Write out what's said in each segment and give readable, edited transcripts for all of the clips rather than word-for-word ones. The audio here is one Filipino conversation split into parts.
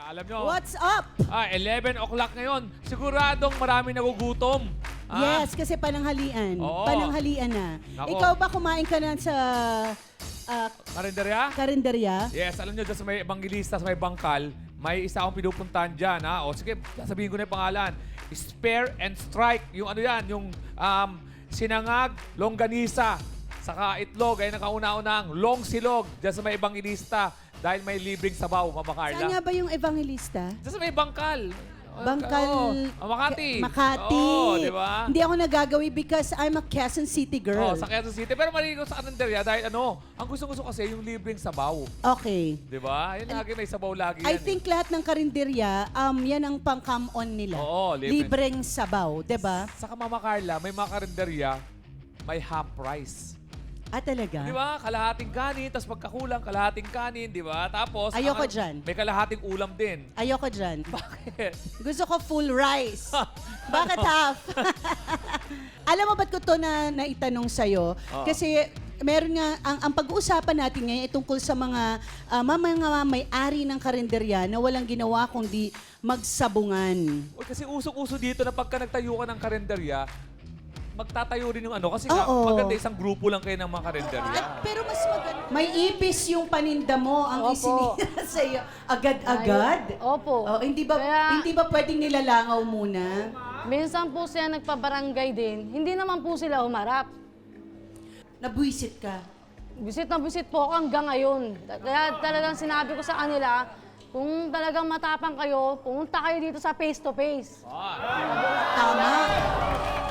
Alam nyo, What's up? 11 o'clock ngayon. Siguradong marami nagugutom. Yes, kasi pananghalian. Oo. Pananghalian na. Nako. Ikaw ba kumain ka na sa Karinderya? karinderya? Yes, alam nyo, dyan sa may evangelista, sa may bangkal, may isa akong pinupuntahan dyan. O sige, sasabihin ko na yung pangalan. Spare and Strike. Yung ano yan, yung sinangag, longganisa, saka itlog, ay nakauna-unang long silog dyan sa may evangelista. Dahil may libreng sabaw, Mama Carla. Saan nga ba yung evangelista? Dyan sa may bangkal. Bangkal... Makati. Makati. Oo, di ba? Hindi ako nagagawi because I'm a Quezon City girl. Sa Quezon City. Pero marinig ko sa karinderya dahil ang gusto-gusto kasi yung libreng sabaw. Okay. Di ba? Yan lagi may sabaw lagi I yan. think lahat ng karinderya, yan ang pang-come on nila. Oo, libre. Libreng sabaw, di ba? Saka Mama Carla, may mga karinderya, may half price. Talaga? Di ba? Kalahating kanin, tapos pagkakulang, kalahating kanin, di ba? Tapos, Ayoko dyan. may kalahating ulam din. Ayoko dyan. Bakit? Gusto ko full rice. Bakit half? Alam mo ba't ko to na naitanong sa'yo? Kasi meron nga, ang pag-uusapan natin ngayon ay tungkol sa mga may-ari ng karinderya na walang ginawa kundi magsabungan. Uy, kasi usok-uso dito na pagka nagtayo ka ng karinderya, magtatayo rin yung ano. Kasi nga, Oo. maganda isang grupo lang kayo ng mga karinderya. Pero mas maganda. May ipis yung paninda mo ang Opo. isinira sa'yo. Agad-agad? Opo. Hindi ba Kaya- hindi ba pwedeng nilalangaw muna? Minsan po siya nagpabarangay din, hindi naman po sila humarap. Nabwisit ka. Bisit na bisit po ako hanggang ngayon. Kaya talagang sinabi ko sa kanila, kung talagang matapang kayo, pumunta kayo dito sa face-to-face. Tama.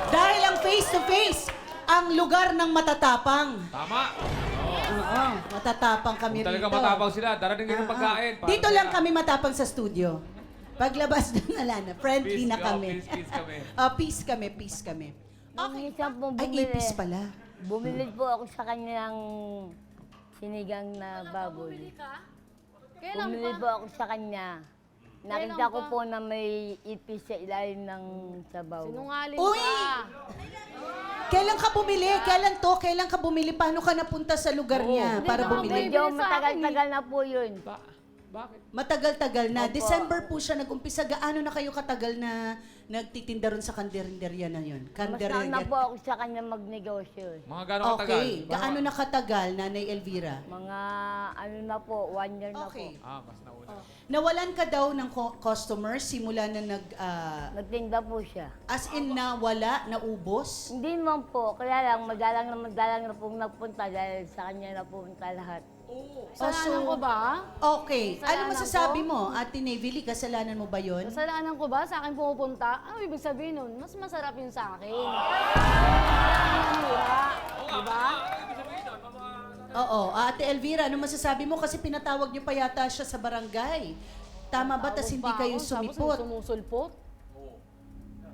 Dahil ang face-to-face, ang lugar ng matatapang. Tama. Oo, matatapang kami Kung talaga rito. matapang sila, darating kayo ng pagkain. para Dito sila. lang kami matapang sa studio. Paglabas doon, ala na. Friendly Peace, na kami. peace kami. Peace kami. Nung minsan po Ay, bumili, ipis pala. bumili po ako sa kanyang sinigang na baboy. Kailan Bumili po ako sa kanya. Nakita ko po na may ipis sa ilalim ng sabaw. Sinungaling Uy! ka. Kailan ka bumili? Kailan to? Kailan ka bumili? Paano ka napunta sa lugar niya para Hindi bumili? Medyo Bumili sa matagal-tagal na po yun. Bakit? Matagal-tagal na. Opo. December po siya nag-umpisa. Gaano na kayo katagal na nagtitinda ron sa karinderya na yun? Mas nauna po Karinderya. ako sa kanya magnegosyo. Mga gano'ng katagal? Okay. Gaano na katagal, Nanay Elvira? Mga ano na po, 1 year na Okay. po. Mas nauna. Nawalan ka daw ng customers simula na Nagtinda po siya. as in nawala, naubos? Hindi man po, kaya lang madalang na pong nagpunta dahil sa kanya na pumunta lahat. Kasalanan ko ba? Okay. Ano Kasalanan masasabi ko? mo, Ate Nevili? Kasalanan mo ba yun? Kasalanan ko ba sa akin pumupunta? Ano ibig sabihin nun? Mas masarap yun sa akin. Diba? Oo. Ate Elvira, ano masasabi mo? Kasi pinatawag niyo pa yata siya sa barangay. Tama ba? Tas hindi kayo sumipot? Tapos sumusulpot.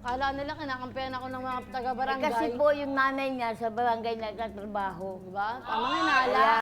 Kala nila kinakampihan ako ng mga Eh, taga-barangay. kasi po yung nanay niya sa barangay nagtatrabaho. Diba? Tama nga nala.